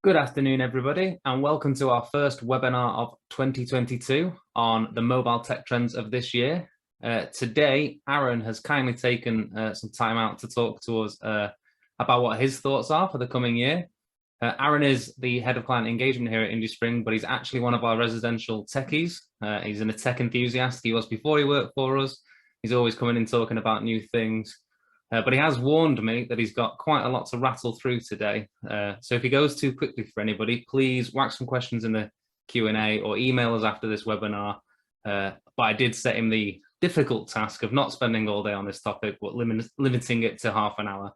Good afternoon, everybody, and welcome to our first webinar of 2022 on the mobile tech trends of this year. Today, Arran has kindly taken some time out to talk to us about what his thoughts are for the coming year. Arran is the head of client engagement here at IndieSpring, but he's actually one of our residential techies. He's a tech enthusiast. He was before he worked for us. He's always coming in talking about new things. But he has warned me that he's got quite a lot to rattle through today. So if he goes too quickly for anybody, please whack some questions in the Q&A or email us after this webinar. But I did set him the difficult task of not spending all day on this topic, but limiting it to half an hour.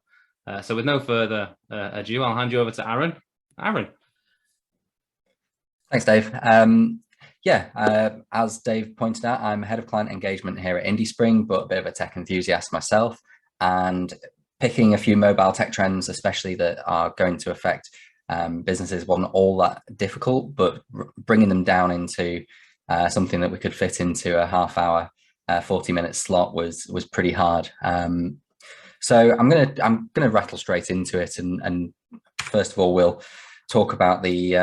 So with no further ado, I'll hand you over to Arran. Arran. Thanks, Dave. As Dave pointed out, I'm head of client engagement here at IndieSpring, but a bit of a tech enthusiast myself. And picking a few mobile tech trends, especially that are going to affect businesses, wasn't all that difficult, but bringing them down into something that we could fit into a half-hour, 40-minute slot was pretty hard. So I'm gonna rattle straight into it, and first of all, we'll talk about the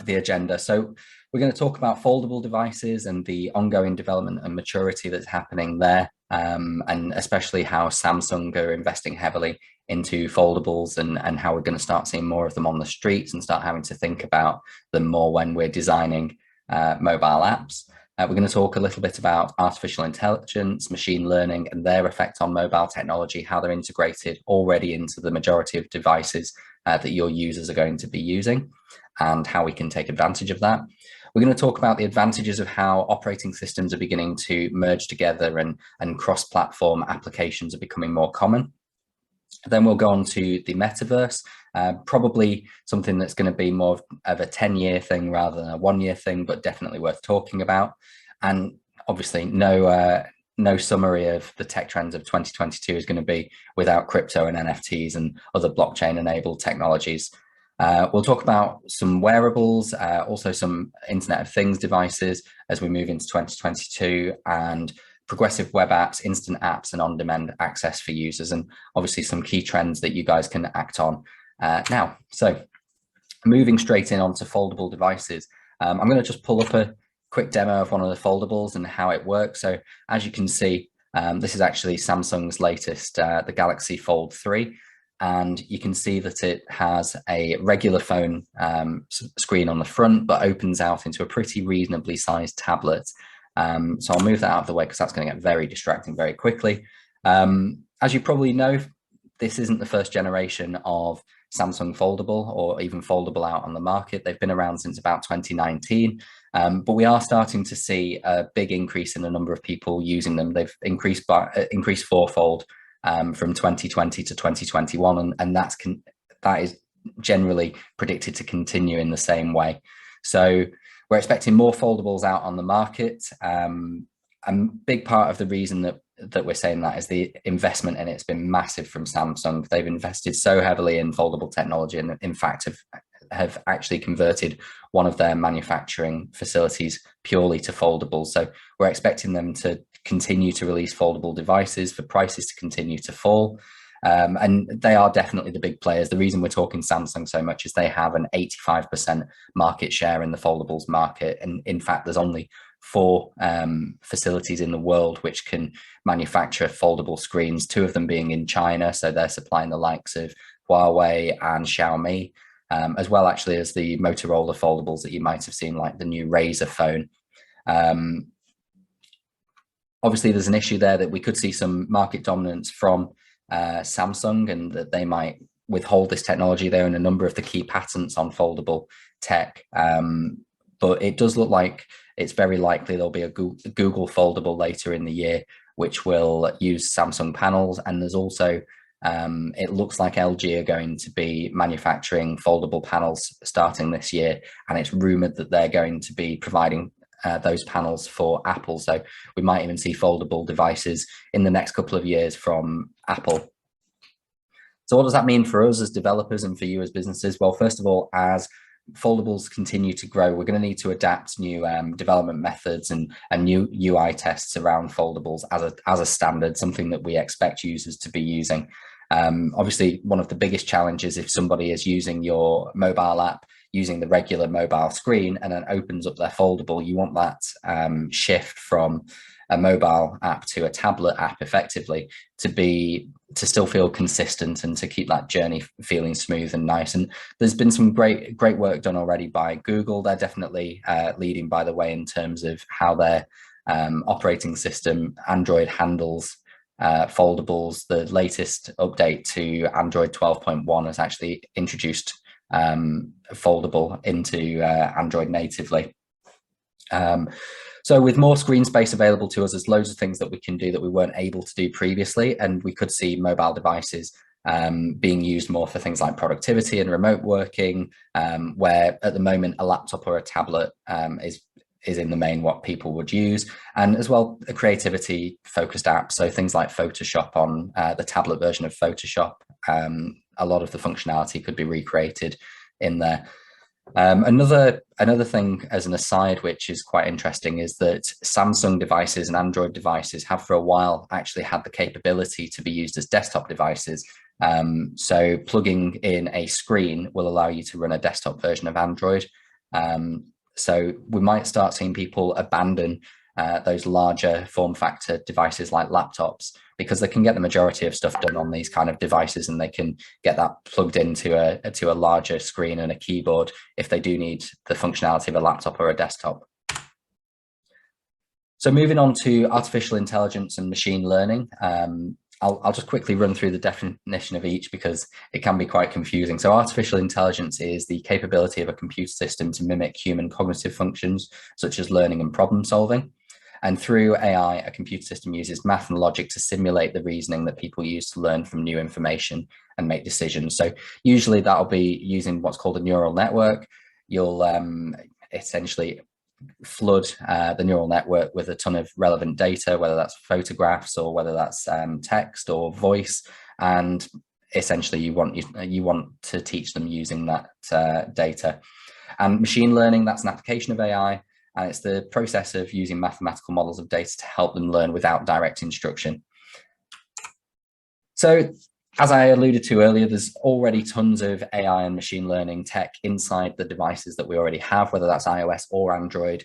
agenda. So we're going to talk about foldable devices and the ongoing development and maturity that's happening there. And especially how Samsung are investing heavily into foldables and how we're going to start seeing more of them on the streets and start having to think about them more when we're designing mobile apps. We're going to talk a little bit about artificial intelligence, machine learning, and their effect on mobile technology, how they're integrated already into the majority of devices that your users are going to be using, and how we can take advantage of that. We're going to talk about the advantages of how operating systems are beginning to merge together and cross-platform applications are becoming more common. Then we'll go on to the Metaverse, probably something that's going to be more of a 10-year thing rather than a one-year thing, but definitely worth talking about. And obviously no summary of the tech trends of 2022 is going to be without crypto and NFTs and other blockchain-enabled technologies. We'll talk about some wearables, also some Internet of Things devices as we move into 2022, and progressive web apps, instant apps, and on-demand access for users, and obviously some key trends that you guys can act on now. So moving straight in onto foldable devices, I'm going to just pull up a quick demo of one of the foldables and how it works. So as you can see, this is actually Samsung's latest, the Galaxy Fold 3. And you can see that it has a regular phone screen on the front, but opens out into a pretty reasonably sized tablet. So I'll move that out of the way because that's going to get very distracting very quickly. As you probably know, this isn't the first generation of Samsung Foldable or even Foldable out on the market. They've been around since about 2019, but we are starting to see a big increase in the number of people using them. They've increased fourfold from 2020 to 2021, and that is generally predicted to continue in the same way. So we're expecting more foldables out on the market. A big part of the reason that we're saying that is the investment in it's been massive from Samsung. They've invested so heavily in foldable technology, and in fact have actually converted one of their manufacturing facilities purely to foldables. So we're expecting them to continue to release foldable devices, for prices to continue to fall. And they are definitely the big players. The reason we're talking Samsung so much is they have an 85% market share in the foldables market. And in fact, there's only 4 facilities in the world which can manufacture foldable screens, 2 of them being in China. So they're supplying the likes of Huawei and Xiaomi, as well actually as the Motorola foldables that you might have seen, like the new Razer phone. Obviously, there's an issue there that we could see some market dominance from Samsung, and that they might withhold this technology. They own a number of the key patents on foldable tech, but it does look like it's very likely there'll be a Google foldable later in the year, which will use Samsung panels. And there's also, it looks like LG are going to be manufacturing foldable panels starting this year, and it's rumored that they're going to be providing those panels for Apple. So we might even see foldable devices in the next couple of years from Apple. So what does that mean for us as developers and for you as businesses? Well, first of all, as foldables continue to grow, we're going to need to adapt new development methods and new UI tests around foldables as a standard, something that we expect users to be using. Obviously, one of the biggest challenges if somebody is using your mobile app using the regular mobile screen and then opens up their Foldable, you want that shift from a mobile app to a tablet app effectively to still feel consistent and to keep that journey feeling smooth and nice. And there's been some great work done already by Google. They're definitely leading by the way in terms of how their operating system Android handles foldables. The latest update to Android 12.1 has actually introduced Foldable into Android natively. So with more screen space available to us, there's loads of things that we can do that we weren't able to do previously. And we could see mobile devices being used more for things like productivity and remote working, where at the moment a laptop or a tablet is in the main what people would use. And as well, a creativity focused app. So things like Photoshop on the tablet version of Photoshop, a lot of the functionality could be recreated in there. Another thing as an aside, which is quite interesting, is that Samsung devices and Android devices have for a while actually had the capability to be used as desktop devices. So plugging in a screen will allow you to run a desktop version of Android. So we might start seeing people abandon those larger form factor devices like laptops, because they can get the majority of stuff done on these kind of devices, and they can get that plugged into a larger screen and a keyboard if they do need the functionality of a laptop or a desktop. So moving on to artificial intelligence and machine learning. I'll just quickly run through the definition of each because it can be quite confusing. So artificial intelligence is the capability of a computer system to mimic human cognitive functions, such as learning and problem solving. And through AI, a computer system uses math and logic to simulate the reasoning that people use to learn from new information and make decisions. So usually that'll be using what's called a neural network. You'll essentially flood the neural network with a ton of relevant data, whether that's photographs or whether that's text or voice, and essentially you want to teach them using that data. And machine learning, that's an application of AI, and it's the process of using mathematical models of data to help them learn without direct instruction. So as I alluded to earlier, there's already tons of AI and machine learning tech inside the devices that we already have, whether that's iOS or Android.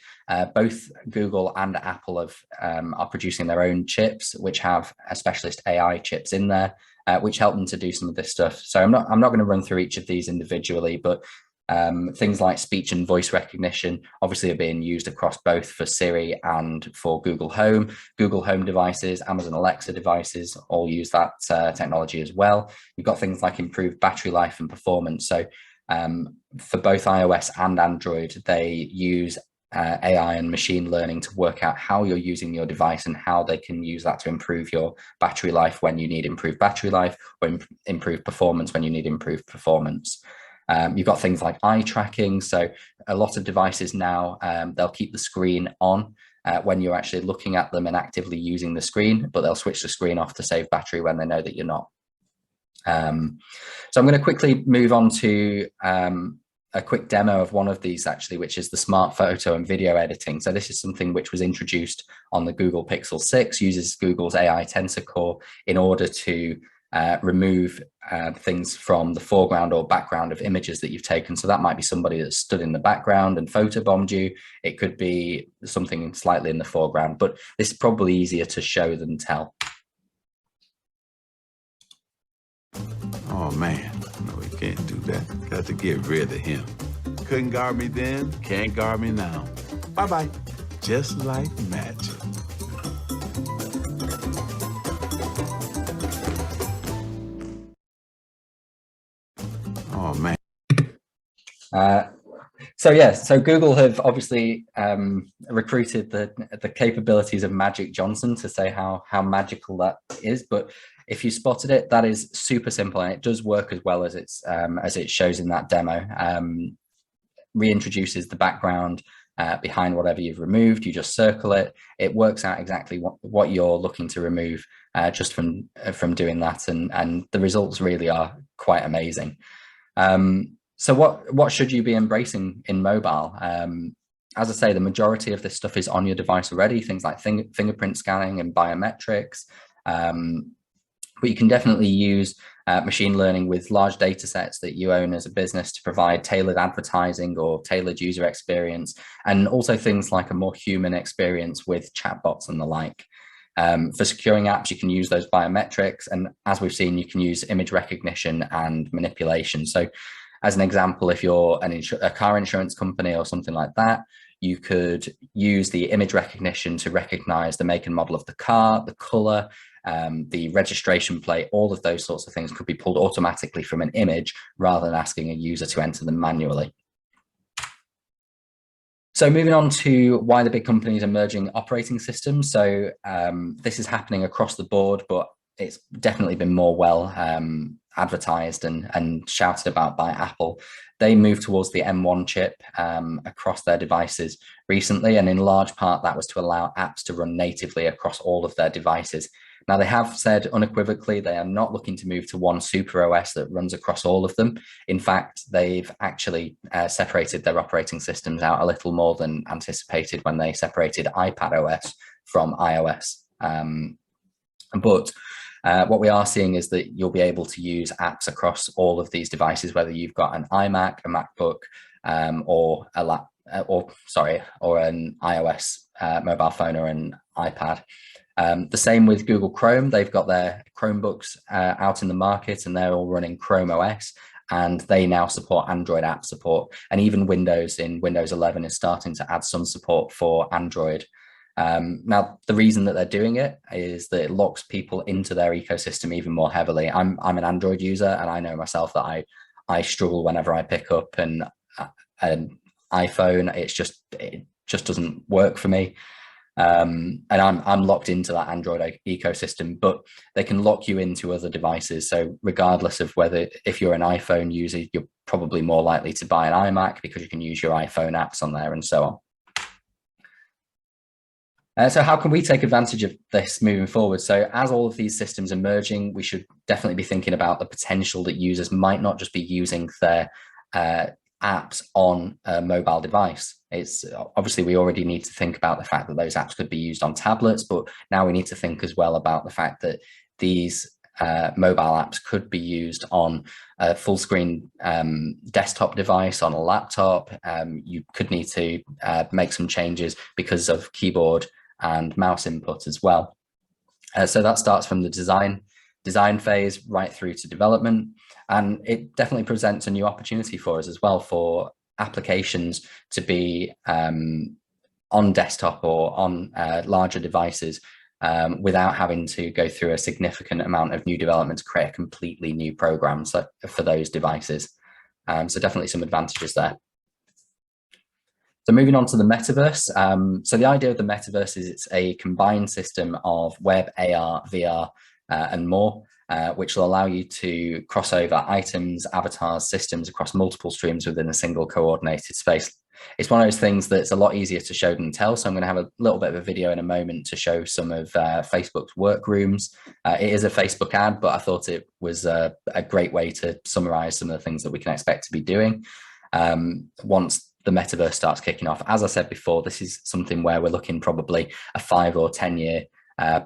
Both Google and Apple are producing their own chips, which have a specialist AI chips in there, which help them to do some of this stuff. So I'm not going to run through each of these individually, but things like speech and voice recognition obviously are being used across both for Siri and for Google Home. Google Home devices, Amazon Alexa devices all use that technology as well. You've got things like improved battery life and performance. So for both iOS and Android, they use AI and machine learning to work out how you're using your device and how they can use that to improve your battery life when you need improved battery life, or improve performance when you need improved performance. You've got things like eye tracking. So a lot of devices now, they'll keep the screen on when you're actually looking at them and actively using the screen, but they'll switch the screen off to save battery when they know that you're not. So I'm going to quickly move on to a quick demo of one of these actually, which is the smart photo and video editing. So this is something which was introduced on the Google Pixel 6, uses Google's AI Tensor Core in order to remove things from the foreground or background of images that you've taken. So that might be somebody that stood in the background and photobombed you. It could be something slightly in the foreground, but this is probably easier to show than tell. Oh man, no, we can't do that. Got to get rid of him. Couldn't guard me then, can't guard me now. Bye-bye. Just like magic. Oh man. So Google have obviously recruited the capabilities of Magic Johnson to say how magical that is. But if you spotted it, that is super simple, and it does work as well as it shows in that demo. Reintroduces the background behind whatever you've removed. You just circle it. It works out exactly what you're looking to remove just from doing that, and the results really are quite amazing. So what should you be embracing in mobile? As I say, the majority of this stuff is on your device already, things like fingerprint scanning and biometrics. But you can definitely use machine learning with large data sets that you own as a business to provide tailored advertising or tailored user experience, and also things like a more human experience with chatbots and the like. For securing apps, you can use those biometrics, and as we've seen, you can use image recognition and manipulation. So as an example, if you're a car insurance company or something like that, you could use the image recognition to recognize the make and model of the car, the color, the registration plate. All of those sorts of things could be pulled automatically from an image rather than asking a user to enter them manually. So moving on to why the big companies are merging operating systems. So this is happening across the board, but it's definitely been more well advertised and shouted about by Apple. They moved towards the M1 chip across their devices recently, and in large part that was to allow apps to run natively across all of their devices. Now, they have said unequivocally they are not looking to move to one super OS that runs across all of them. In fact, they've actually separated their operating systems out a little more than anticipated when they separated iPad OS from iOS. But what we are seeing is that you'll be able to use apps across all of these devices, whether you've got an iMac, a MacBook, or an iOS mobile phone or an iPad. The same with Google Chrome. They've got their Chromebooks out in the market, and they're all running Chrome OS, and they now support Android app support. And even Windows in Windows 11 is starting to add some support for Android. Now, the reason that they're doing it is that it locks people into their ecosystem even more heavily. I'm an Android user, and I know myself that I struggle whenever I pick up an iPhone. It just doesn't work for me. And I'm locked into that Android ecosystem, but they can lock you into other devices. So regardless of if you're an iPhone user, you're probably more likely to buy an iMac because you can use your iPhone apps on there and so on. So how can we take advantage of this moving forward? So as all of these systems are merging, we should definitely be thinking about the potential that users might not just be using their apps on a mobile device. It's obviously we already need to think about the fact that those apps could be used on tablets, but now we need to think as well about the fact that these mobile apps could be used on a full screen desktop device, on a laptop. You could need to make some changes because of keyboard and mouse input as well. So that starts from the design phase right through to development. And it definitely presents a new opportunity for us as well, for applications to be on desktop or on larger devices without having to go through a significant amount of new development to create a completely new program for those devices. So definitely some advantages there. So moving on to the metaverse. So the idea of the metaverse is it's a combined system of web, AR, VR, and more, which will allow you to cross over items, avatars, systems across multiple streams within a single coordinated space. It's one of those things that's a lot easier to show than tell. So I'm going to have a little bit of a video in a moment to show some of Facebook's workrooms. It is a Facebook ad, but I thought it was a great way to summarize some of the things that we can expect to be doing once the metaverse starts kicking off. As I said before, this is something where we're looking probably a 5 or 10 year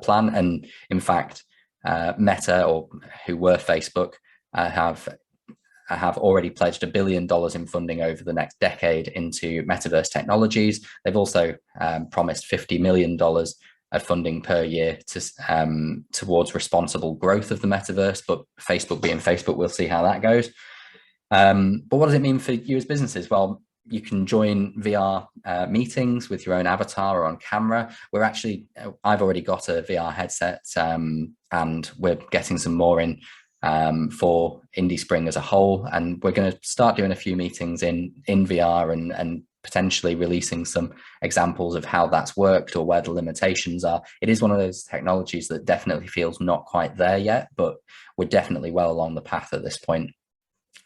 plan. And in fact, Meta, or who were Facebook, have already pledged $1 billion in funding over the next decade into metaverse technologies. They've also promised $50 million of funding per year towards responsible growth of the metaverse. But Facebook being Facebook, we'll see how that goes. But what does it mean for you as businesses? Well, you can join VR meetings with your own avatar or on camera. I've already got a VR headset, and we're getting some more in for Indie Spring as a whole. And we're going to start doing a few meetings in VR and potentially releasing some examples of how that's worked or where the limitations are. It is one of those technologies that definitely feels not quite there yet, but we're definitely well along the path at this point.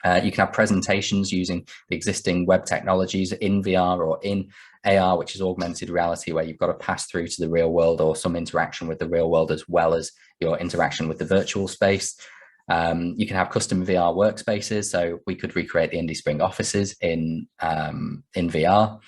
You can have presentations using the existing web technologies in VR or in AR, which is augmented reality, where you've got to pass through to the real world or some interaction with the real world as well as your interaction with the virtual space. You can have custom VR workspaces, so we could recreate the Indie Spring offices in VR.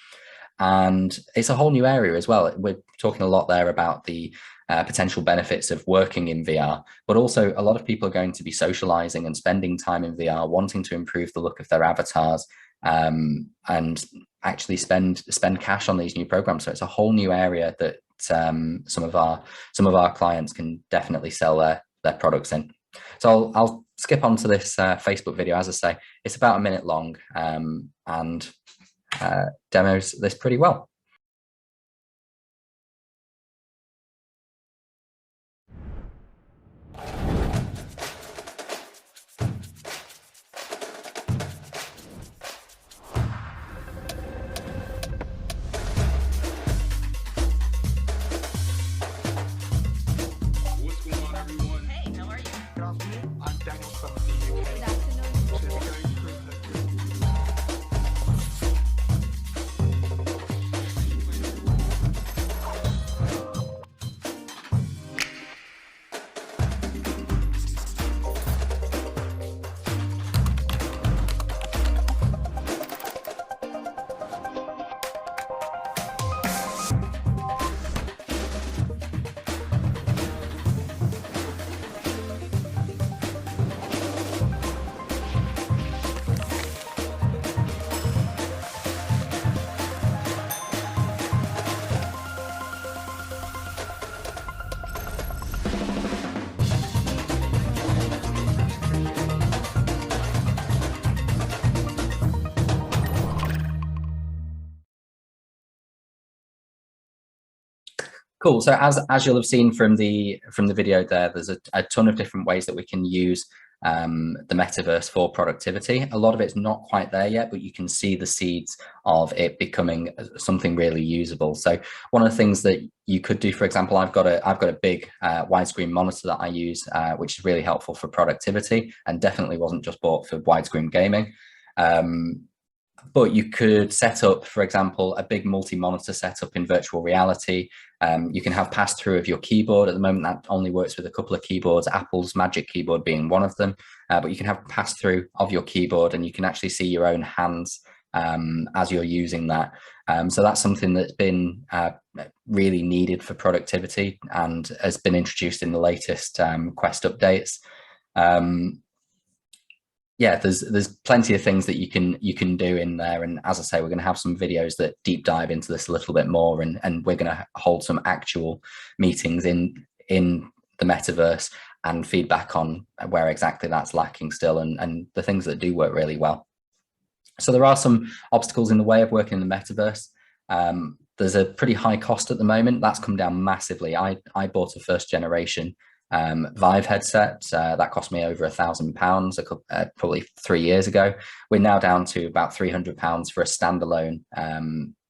And it's a whole new area as well. We're talking a lot there about the potential benefits of working in VR, but also a lot of people are going to be socializing and spending time in VR, wanting to improve the look of their avatars, and actually spend cash on these new programs. So it's a whole new area that some of our clients can definitely sell their products in. So I'll skip on to this Facebook video. As I say, it's about a minute long, and demos this pretty well. Cool. So as you'll have seen from the video there, there's a ton of different ways that we can use the metaverse for productivity. A lot of it's not quite there yet, but you can see the seeds of it becoming something really usable. So one of the things that you could do, for example, I've got a big widescreen monitor that I use, which is really helpful for productivity, and definitely wasn't just bought for widescreen gaming. But you could set up, for example, a big multi-monitor setup in virtual reality. You can have pass-through of your keyboard. At the moment, that only works with a couple of keyboards, Apple's Magic Keyboard being one of them. But you can have pass-through of your keyboard, and you can actually see your own hands as you're using that. So that's something that's been really needed for productivity and has been introduced in the latest Quest updates. Yeah, there's plenty of things that you can do in there, and as I say, we're going to have some videos that deep dive into this a little bit more, and we're going to hold some actual meetings in the metaverse and feedback on where exactly that's lacking still, and the things that do work really well. So there are some obstacles in the way of working in the metaverse. There's a pretty high cost at the moment. That's come down massively. I bought a first generation Vive headset that cost me over £1,000 probably 3 years ago. We're now down to about £300 for a standalone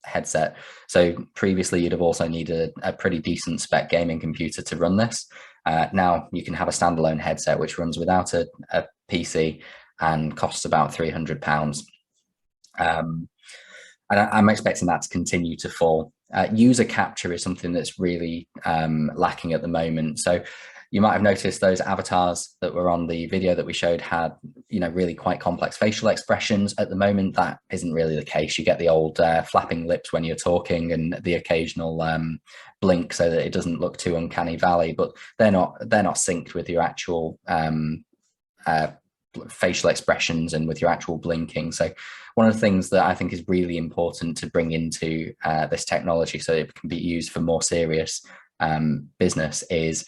headset. So previously you'd have also needed a pretty decent spec gaming computer to run this. Now you can have a standalone headset which runs without a PC and costs about £300. And I'm expecting that to continue to fall. User capture is something that's really lacking at the moment. So you might have noticed those avatars that were on the video that we showed had, really quite complex facial expressions. At the moment, that isn't really the case. You get the old flapping lips when you're talking and the occasional blink so that it doesn't look too uncanny valley, but they're not synced with your actual facial expressions and with your actual blinking. So one of the things that I think is really important to bring into this technology so it can be used for more serious business is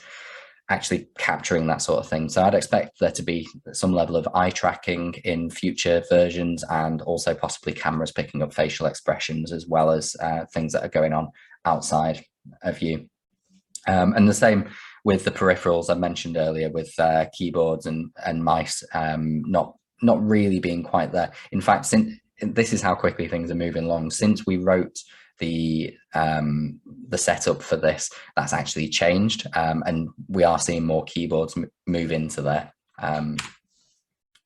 actually capturing that sort of thing. So I'd expect there to be some level of eye tracking in future versions, and also possibly cameras picking up facial expressions as well as things that are going on outside of you. And the same with the peripherals I mentioned earlier, with keyboards and mice not really being quite there. In fact, this is how quickly things are moving along. Since we wrote the setup for this, that's actually changed, and we are seeing more keyboards move into there.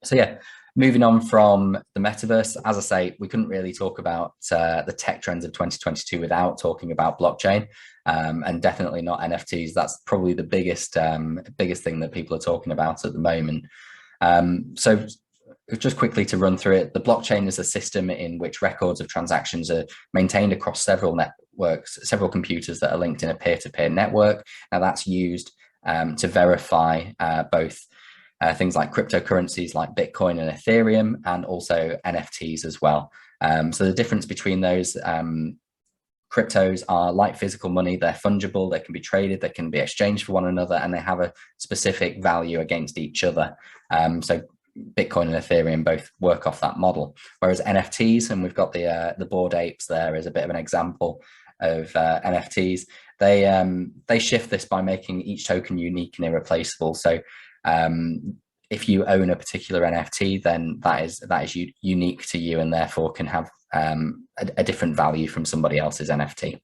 So yeah, moving on from the metaverse, as I say, we couldn't really talk about the tech trends of 2022 without talking about blockchain, and definitely not NFTs. That's probably the biggest thing that people are talking about at the moment. So just quickly to run through it, the blockchain is a system in which records of transactions are maintained across several networks, several computers that are linked in a peer-to-peer network. Now that's used to verify both things like cryptocurrencies like Bitcoin and Ethereum, and also NFTs as well. So the difference between those cryptos are like physical money. They're fungible, they can be traded, they can be exchanged for one another, and they have a specific value against each other. So Bitcoin and Ethereum both work off that model. Whereas NFTs, and we've got the Bored Apes there as a bit of an example of NFTs, they shift this by making each token unique and irreplaceable. So if you own a particular NFT, then that is unique to you, and therefore can have a different value from somebody else's NFT.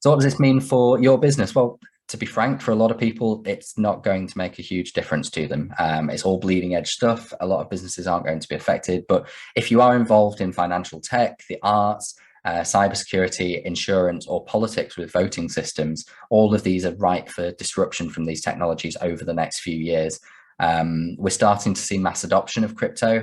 So what does this mean for your business? Well, to be frank, for a lot of people, it's not going to make a huge difference to them. It's all bleeding edge stuff. A lot of businesses aren't going to be affected. But if you are involved in financial tech, the arts, cybersecurity, insurance, or politics with voting systems, all of these are ripe for disruption from these technologies over the next few years. We're starting to see mass adoption of crypto.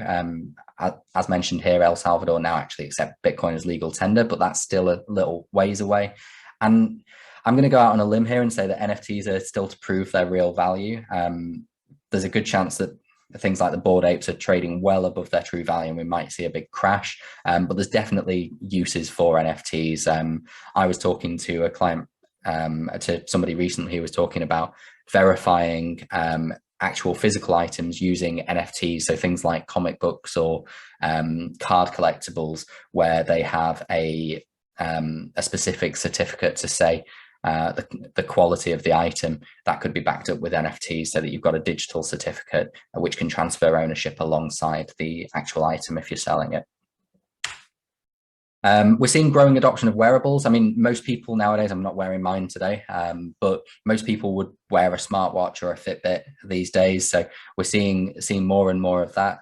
As mentioned here, El Salvador now actually accept Bitcoin as legal tender, but that's still a little ways away. And I'm going to go out on a limb here and say that NFTs are still to prove their real value. There's a good chance that things like the Bored Apes are trading well above their true value, and we might see a big crash. But there's definitely uses for NFTs. I was talking to a client, to somebody recently who was talking about verifying actual physical items using NFTs. So things like comic books or card collectibles, where they have a specific certificate to say the quality of the item that could be backed up with NFTs, so that you've got a digital certificate which can transfer ownership alongside the actual item if you're selling it. We're seeing growing adoption of wearables. I mean, most people nowadays, I'm not wearing mine today, but most people would wear a smartwatch or a Fitbit these days. So we're seeing more and more of that.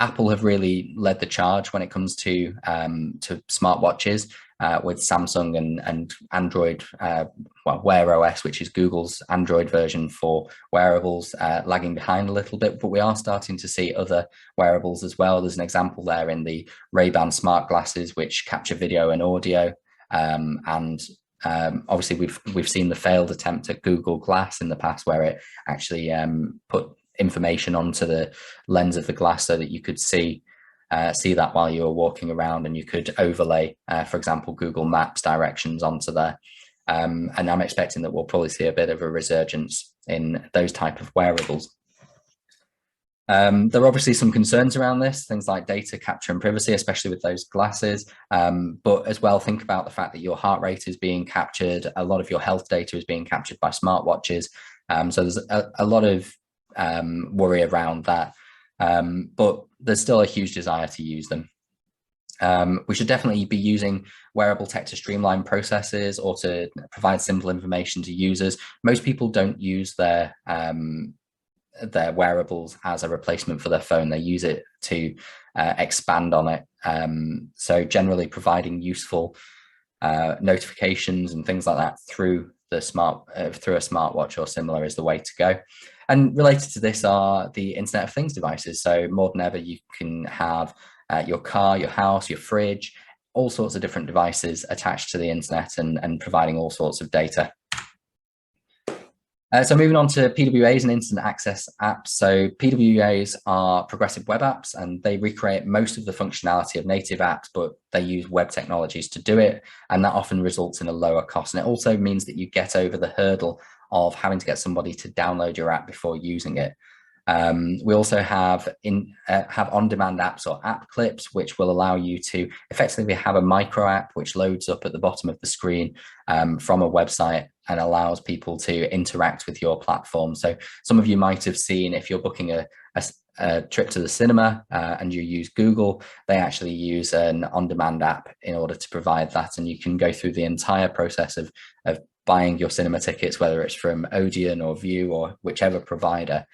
Apple have really led the charge when it comes to smartwatches, with Samsung and Android, well, Wear OS, which is Google's Android version for wearables, lagging behind a little bit, but we are starting to see other wearables as well. There's an example there in the Ray-Ban smart glasses, which capture video and audio, and obviously we've seen the failed attempt at Google Glass in the past, where it actually put information onto the lens of the glass so that you could see that while you were walking around, and you could overlay, for example, Google Maps directions onto there. And I'm expecting that we'll probably see a bit of a resurgence in those type of wearables. There are obviously some concerns around this, things like data capture and privacy, especially with those glasses. But as well, think about the fact that your heart rate is being captured. A lot of your health data is being captured by smartwatches. So there's a lot of worry around that. But there's still a huge desire to use them. We should definitely be using wearable tech to streamline processes or to provide simple information to users. Most people don't use their wearables as a replacement for their phone. They use it to expand on it. So generally providing useful notifications and things like that through the through a smartwatch or similar is the way to go. And related to this are the Internet of Things devices. So more than ever, you can have your car, your house, your fridge, all sorts of different devices attached to the internet and providing all sorts of data. So moving on to PWAs and instant access apps. So PWAs are progressive web apps, and they recreate most of the functionality of native apps, but they use web technologies to do it. And that often results in a lower cost. And it also means that you get over the hurdle of having to get somebody to download your app before using it. We also have on-demand apps or app clips, which will allow you to effectively have a micro app which loads up at the bottom of the screen from a website and allows people to interact with your platform. So some of you might have seen, if you're booking a trip to the cinema and you use Google, they actually use an on-demand app in order to provide that. And you can go through the entire process of buying your cinema tickets, whether it's from Odeon or View or whichever provider.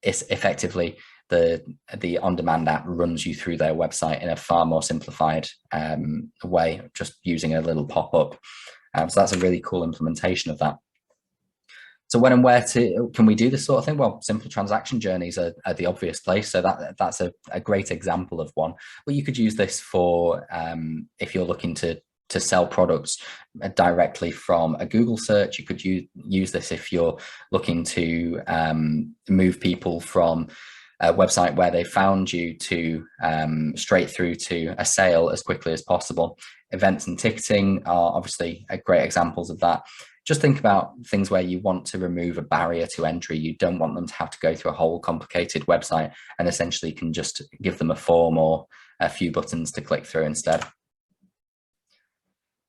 It's effectively the on-demand app runs you through their website in a far more simplified way, just using a little pop-up. So that's a really cool implementation of that. So when and where can we do this sort of thing? Well, simple transaction journeys are the obvious place. So that's a great example of one. But you could use this for if you're looking to sell products directly from a Google search. You could use this if you're looking to move people from a website where they found you to straight through to a sale as quickly as possible. Events and ticketing are obviously great examples of that. Just think about things where you want to remove a barrier to entry. You don't want them to have to go through a whole complicated website, and essentially can just give them a form or a few buttons to click through instead.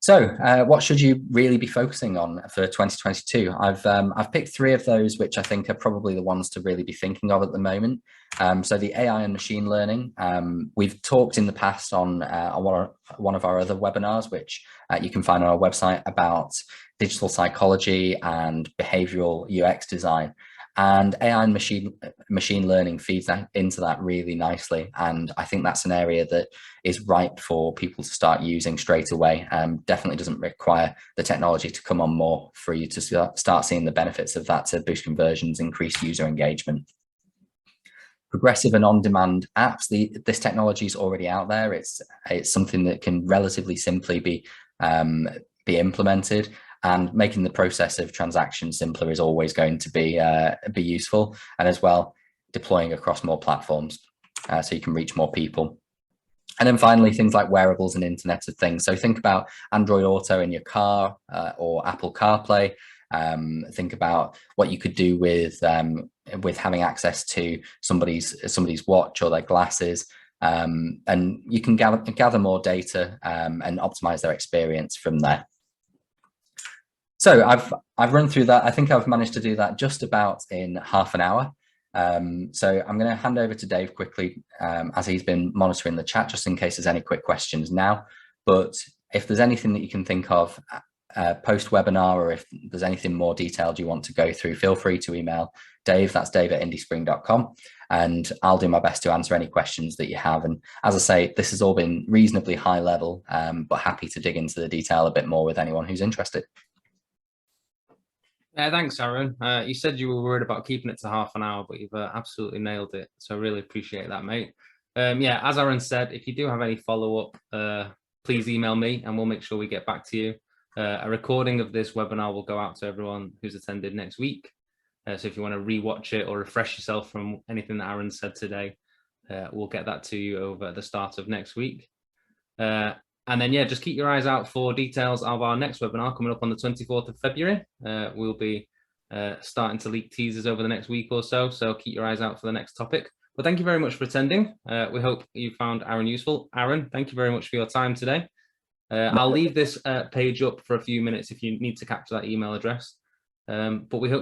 So what should you really be focusing on for 2022? I've picked 3 of those, which I think are probably the ones to really be thinking of at the moment. So the AI and machine learning, we've talked in the past on one of our other webinars, which you can find on our website, about digital psychology and behavioral UX design. And AI and machine learning feeds into that really nicely. And I think that's an area that is ripe for people to start using straight away. Definitely doesn't require the technology to come on more for you to start seeing the benefits of that to boost conversions, increase user engagement. Progressive and on-demand apps, this technology is already out there. It's something that can relatively simply be implemented. And making the process of transaction simpler is always going to be useful, and as well deploying across more platforms so you can reach more people. And then finally, things like wearables and Internet of Things. So think about Android Auto in your car or Apple CarPlay. Think about what you could do with having access to somebody's watch or their glasses, and you can gather more data and optimize their experience from there. So I've run through that. I think I've managed to do that just about in half an hour. So I'm going to hand over to Dave quickly, as he's been monitoring the chat, just in case there's any quick questions now. But if there's anything that you can think of post-webinar, or if there's anything more detailed you want to go through, feel free to email Dave. That's dave@indiespring.com. And I'll do my best to answer any questions that you have. And as I say, this has all been reasonably high level, but happy to dig into the detail a bit more with anyone who's interested. Yeah, thanks, Aaron. You said you were worried about keeping it to half an hour, but you've absolutely nailed it. So I really appreciate that, mate. Yeah, as Aaron said, if you do have any follow-up, please email me and we'll make sure we get back to you. A recording of this webinar will go out to everyone who's attended next week. So if you want to rewatch it or refresh yourself from anything that Aaron said today, we'll get that to you over the start of next week. And then, yeah, just keep your eyes out for details of our next webinar coming up on the 24th of February. We'll be starting to leak teasers over the next week or so. So keep your eyes out for the next topic. But thank you very much for attending. We hope you found Aaron useful. Aaron, thank you very much for your time today. I'll leave this page up for a few minutes if you need to capture that email address. But we hope